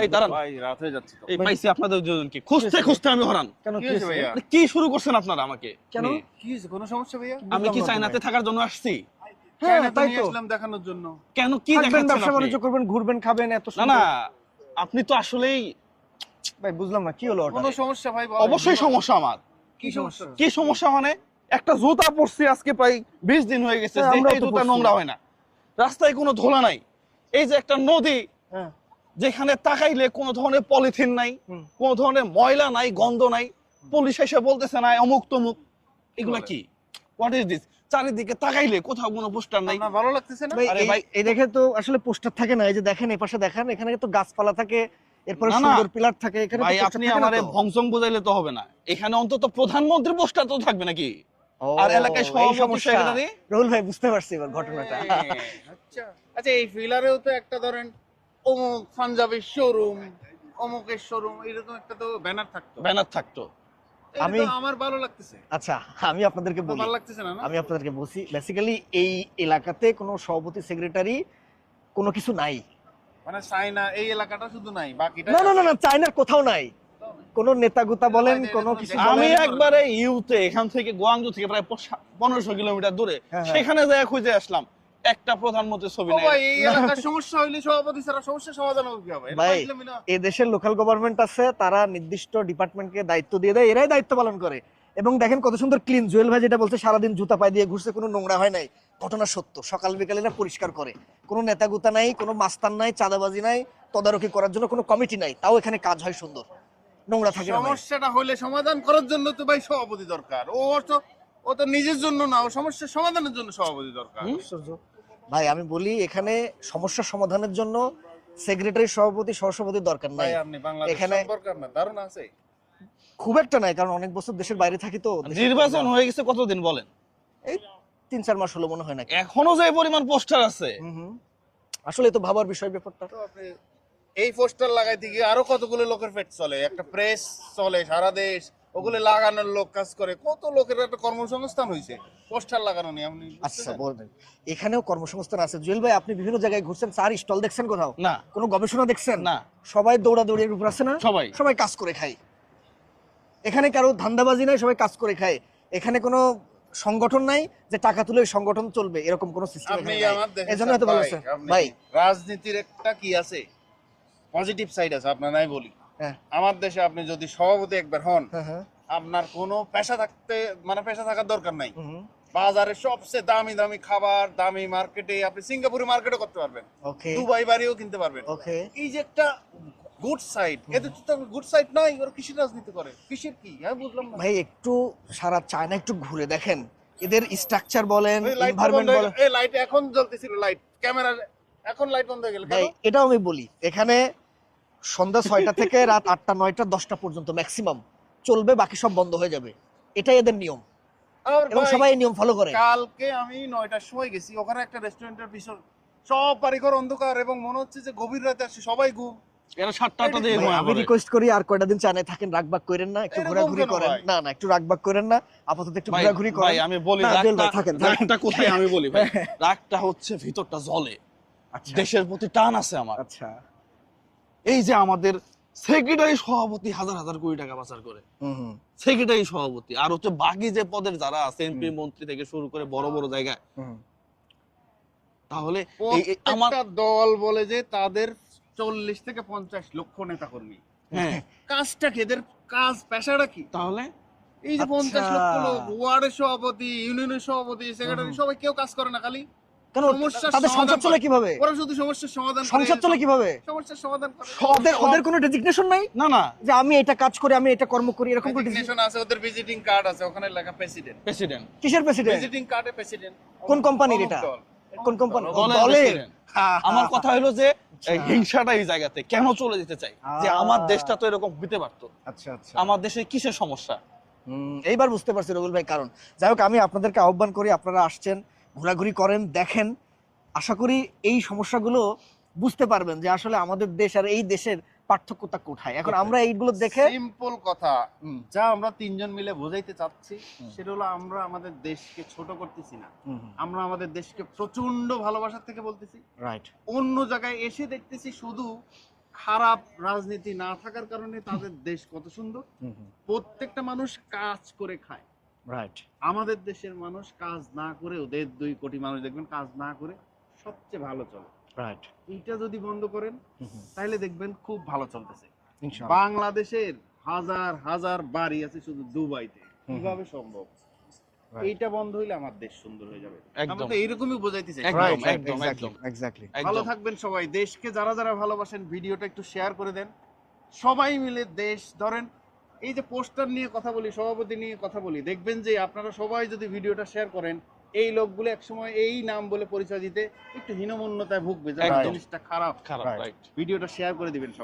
এই দাঁড়ান ভাই রাত হয়ে যাচ্ছে তো। এই পাইছি আপনাদের দুজনকে খুঁজতে খুঁজতে আমি হরান। কেন কি হয়েছে ভাইয়া? কি শুরু করছেন আপনারা আমাকে? কেন? কি হয়েছে? কোনো সমস্যা ভাইয়া? আমি কি বুঝলাম না তো চায়নাতে ভাই। থাকার জন্য আসছি? হ্যাঁ চায়না তো তাই নিয়ে তো, আসলাম দেখানোর জন্য। কেন কি থাকবেন, দেখাচ্ছেন ব্যবসা আপনি? বাণিজ্য করবেন, ঘুরবেন, খাবেন, এত না সুন্দর। না, আপনি তো আসলেই ভাই বুঝলাম না কি হলো ওটা। কোনো সমস্যা ভাই বলেন। অবশ্যই সমস্যা আমার। কি সমস্যা? কি সমস্যা মানে একটা জুতা পরছি আজকে প্রায় 20 দিন হয়ে গেছে, হ্যাঁ, যে আমরাও এই তো জুতা পরছি। নোংরা হয় না, রাস্তায় কোনো ধুলা নাই, এই যে একটা নদী হ্যাঁ যেখানে তাকাইলে কোনো ধরনের পলিথিন নাই, হুম। কোনো ধরনের ময়লা নাই, গন্ধ নাই, পুলিশ এসে বলতেছে না অমুক তমুক, এগুলা কি? What is this? চারিদিকে তাকাইলে কোথাও কোনো পোস্টার নাই। আপনার ভালো লাগতেছে না? ভাই আরে এই- ভাই, এই দেখে তো আসলে পোস্টার থাকে না, এই যে দেখেন এই পাশে দেখেন, এখানে তো গাছপালা থাকে, এরপরে না, না। সুন্দর পিলার থাকে, এখানে তো ভাই poster আপনি থাকে না আমারে তো। ভংসং বুঝাইলে তো হবে না, এখানে অন্তত প্রধানমন্ত্রী পোস্টার তো থাকবে নাকি? ও, আর এলাকায় এই সভাপতি সমস্যা। সেক্রেটারি? রাহুল ভাই বুঝতে পারছি এবার ঘটনাটা। আচ্ছা আচ্ছা, এই ফিলারেও তো একটা ধরেন অমুক পাঞ্জাবের শোরুম, অমুকের শোরুম, এরকম একটা তো ব্যানার থাকতো। ব্যানার থাকতো। এটা আমি- তো আমার ভালো লাগতেছে। আচ্ছা আমি আপনাদেরকে আপনার বলি, ভালো লাগতেছে না? না আমি আপনাদেরকে বলছি বেসিক্যালি এই এলাকাতে কোনো সভাপতি সেক্রেটারি কোনো কিছু নাই। মানে চায়না এই এলাকাটা শুধু নাই, বাকিটা না না না না, চায়নার কোথাও নাই, কোনো নেতাগুতা বলেন, কোনো কিছু আমি বলেন। একবারে ইউতে এখান থেকে গোয়াংজু থেকে প্রায় 1500 কিলোমিটার দূরে, হ্যাঁ, হ্যাঁ। সেখানে যায় খুঁজে আসলাম, একটা প্রধানমন্ত্রী ছবি ও নাই। ভাই, এই এলাকার সমস্যা হইলে সভাপতি ছাড়া সমস্যার সমাধান হবে কিভাবে? এটা ভাই পাইলামই না। এই দেশের লোকাল গভর্নমেন্ট আছে, তারা নির্দিষ্ট ডিপার্টমেন্টকে দায়িত্ব দিয়ে দেয়, এরাই দায়িত্ব পালন করে। এবং দেখেন কত সুন্দর ক্লিন, জুয়েল ভাই যেটা বলছে সারাদিন জুতা পায়ে দিয়ে ঘুরছে, কোনো নোংরা হয় নাই, ঘটনা সত্য। সকাল বিকালে এরা পরিষ্কার করে, কোনো নেতাগুতা নাই, কোনো মাস্তান নাই, চাঁদাবাজি নাই, তদারকি করার জন্য কোনো কমিটি নাই, তাও এখানে কাজ হয় সুন্দর, নোংরা থাকে না ভাই। সমস্যাটা হলে সমাধান করার জন্য তো ভাই সভাপতি দরকার। ও তো নিজের জন্য না, ও সমস্যার সমাধানের জন্য সভাপতি দরকার। আশ্চর্য। ভাই আমি বলি এখানে সমস্যা সমাধানের জন্য সেক্রেটারি, সভাপতি, সহসভাপতি দরকার নাই। ভাই আপনি বাংলাদেশ এখানে সম্পর্কে আপনার ধারণা আছে? খুব একটা নাই, কারণ অনেক বছর দেশের বাইরে থাকি তো। নির্বাচন হয়ে গেছে কতদিন বলেন? এই 3-4 মাস হলো মনে হয় নাকি। এখনো যে পরিমাণ পোস্টার আছে, হুম। আসলে তো ভাবার বিষয় ব্যাপারটা। তো আপনি এই পোস্টার লাগাইতে গিয়ে আরো কতগুলো লোকের পেট চলে, একটা প্রেস চলে সারা দেশ, ওগুলো লাগানোর লোক কাজ করে, কত লোকের একটা কর্মসংস্থান হয়েছে পোস্টার লাগানো নিয়ে। আপনি আচ্ছা বলবেন, এখানেও কর্মসংস্থান আছে। জুয়েল ভাই আপনি বিভিন্ন জায়গায় ঘুরছেন, চার স্টল দেখছেন কোথাও? না কোনো গবেষণা দেখছেন? না, সবাই দৌড়াদৌড়ির উপর আছে না? সবাই সবাই কাজ করে খায়, এখানে কারো ধান্দাবাজি নাই, সবাই কাজ করে খায়। এখানে কোনো সংগঠন নাই যে টাকা তুলে ওই সংগঠন চলবে, এরকম কোনো সিস্টেম আপনি এখানে নাই। আমার দেশে এজন্য এত ভালো আছেন ভাই। রাজনীতির একটা কি আছে, পজিটিভ সাইড আছে, আপনার নাই বলি। হ্যাঁ আমার দেশে আপনি যদি সভাপতি একবার হন, হ্যাঁ হ্যাঁ। আপনার কোনো পেশা থাকতে, মানে পেশা থাকার দরকার নাই। হুম, বাজারে সবচেয়ে দামি দামি খাবার, দামি মার্কেটে, আপনি সিঙ্গাপুরি মার্কেটও করতে পারবেন, ওকে দুবাই বাড়িও কিনতে পারবেন। ওকে। এই যে একটা গুড সাইড, এদের তো গুড সাইড নাই, ওরা কিসের রাজনীতি করে, কিসের কি আমি বুঝলাম না। ভাই একটু সারা চায়না একটু ঘুরে দেখেন, এদের স্ট্রাকচার বলেন, এই লাইট এনভায়রনমেন্ট বলেন। এই লাইট এখন জ্বলতেছিল, লাইট ক্যামেরা, এখন লাইট বন্ধ হয়ে গেল ভাই কেন? এটাও আমি বলি, এখানে সন্ধ্যা 6টা থেকে রাত 8টা 9টা 10টা পর্যন্ত ম্যাক্সিমাম চলবে, বাকি সব বন্ধ হয়ে যাবে, এটাই এদের নিয়ম। আর এবং ভাই, সবাই এই নিয়ম ফলো করে। কালকে আমি 9টার সময় গেছি, ওখানে একটা রেস্টুরেন্টের পিছন সব বাড়িঘর অন্ধকার, এবং মনে হচ্ছে যে গভীর রাতে আসছে, সবাই ঘুম। এরা 7টা দিয়ে ভাই, ঘুমায় আমি পড়ে। রিকোয়েস্ট করি আর কয়টা দিন চায়নায় থাকেন, রাগবাগ করেন না, একটু এরকম ঘোরাঘুরি কেন করেন। ভাই? না না, একটু রাগবাগ করেন না, আপাতত একটু ভাই ঘোরাঘুরি ভাই করেন। আমি বলি, না, জুয়েল ভাই, থাকেন, থাকেন। রাগটা কোথায় আমি বলি ভাই, রাগটা হচ্ছে ভিতরটা জ্বলে, আচ্ছা দেশের প্রতি টান আছে আমার। আচ্ছা। এই যে আমাদের সেক্রেটারি সভাপতি হাজার হাজার কোটি টাকা পাচার করে, হুম। সেক্রেটারি সভাপতি, আর হচ্ছে বাকি যে পদের যারা আছে, এমপি মন্ত্রী থেকে শুরু করে বড় বড় জায়গায়, তাহলে আমার প্রত্যেকটা দল বলে যে তাদের 40 থেকে 50 লক্ষ নেতা কর্মী। হ্যাঁ, কাজটা কি, এদের কাজ পেশাটা কি? তাহলে এই যে আচ্ছা। 50 লক্ষ লোক, ওয়ার্ডের সভাপতি, ইউনিয়নের সভাপতি, সেক্রেটারি, সবাই কেউ কাজ করে না, খালি কেন সমস্যার তাদের সমাধান সংসার চলে করে। কিভাবে? ওরা শুধু সমস্যার সমাধান করে, সংসার চলে কিভাবে? সমস্যার সমাধান করে। ওদের কোনো ডেজিগনেশন নাই না না, যে আমি এটা কাজ করি, আমি এটা কর্ম করি, এরকম কোনো Designation আছে, ওদের ভিজিটিং কার্ড আছে, ওখানে লেখা প্রেসিডেন্ট। প্রেসিডেন্ট কিসের প্রেসিডেন্ট? ভিজিটিং কার্ডে প্রেসিডেন্ট। কোন কোম্পানির এটা? কোন কোম্পানি? দলের দলের। president। আমার কথা হলো যে এই হিংসাটা এই জায়গাতে কেন চলে যেতে চাই, যে আমার দেশটা তো এরকম হতে পারতো, আচ্ছা আচ্ছা। আমার দেশে কিসের সমস্যা? এইবার বুঝতে পারছি রবিউল ভাই। কারণ যাই হোক, আমি আপনাদেরকে আহ্বান করি, আপনারা আসছেন, ঘোরাঘুরি করেন, দেখেন, আশা করি এই সমস্যাগুলো বুঝতে পারবেন যে আসলে আমাদের দেশ আর এই দেশের পার্থক্যটা কোথায়। এখন আমরা এইগুলো দেখে সিম্পল কথা যা আমরা তিনজন মিলে বোঝাইতে চাচ্ছি, সেটা হলো আমরা আমাদের দেশকে ছোট করতেছি না, আমরা আমাদের দেশকে প্রচন্ড ভালোবাসার থেকে বলতেছি। রাইট। অন্য জায়গায় এসে দেখতেছি শুধু খারাপ রাজনীতি না থাকার কারণে তাদের দেশ কত সুন্দর। প্রত্যেকটা মানুষ কাজ করে খায়। রাইট। আমাদের দেশের মানুষ কাজ না করে, ওদের 2 কোটি মানুষ দেখবেন কাজ না করে সবচেয়ে ভালো চলে। রাইট। এইটা যদি বন্ধ করেন তাহলে দেখবেন খুব ভালো চলতেছে। ইনশাআল্লাহ। বাংলাদেশের হাজার হাজার বাড়ি আছে শুধু দুবাইতে, কিভাবে সম্ভব? এইটা বন্ধ হইলে আমার দেশ সুন্দর হয়ে যাবে। একদম। আমরা তো এইরকমই বোঝাইতে চাই। একদম, রাইট, একদম, এক্স্যাক্টলি, একদম। এক্স্যাক্টলি। ভালো একদম। থাকবেন সবাই। দেশকে যারা যারা ভালোবাসেন ভিডিওটা একটু শেয়ার করে দেন। সবাই মিলে দেশ ধরেন, এই যে পোস্টার নিয়ে কথা বলি, সভাপতি নিয়ে কথা বলি, দেখবেন যে আপনারা সবাই যদি ভিডিওটা শেয়ার করেন, এই লোকগুলো একসময় এই নাম বলে পরিচয় দিতে একটু হীনমন্যতায় ভুগবে, যে একদম। জিনিসটা খারাপ। খারাপ, Right. রাইট। ভিডিওটা শেয়ার করে দিবেন সবাই।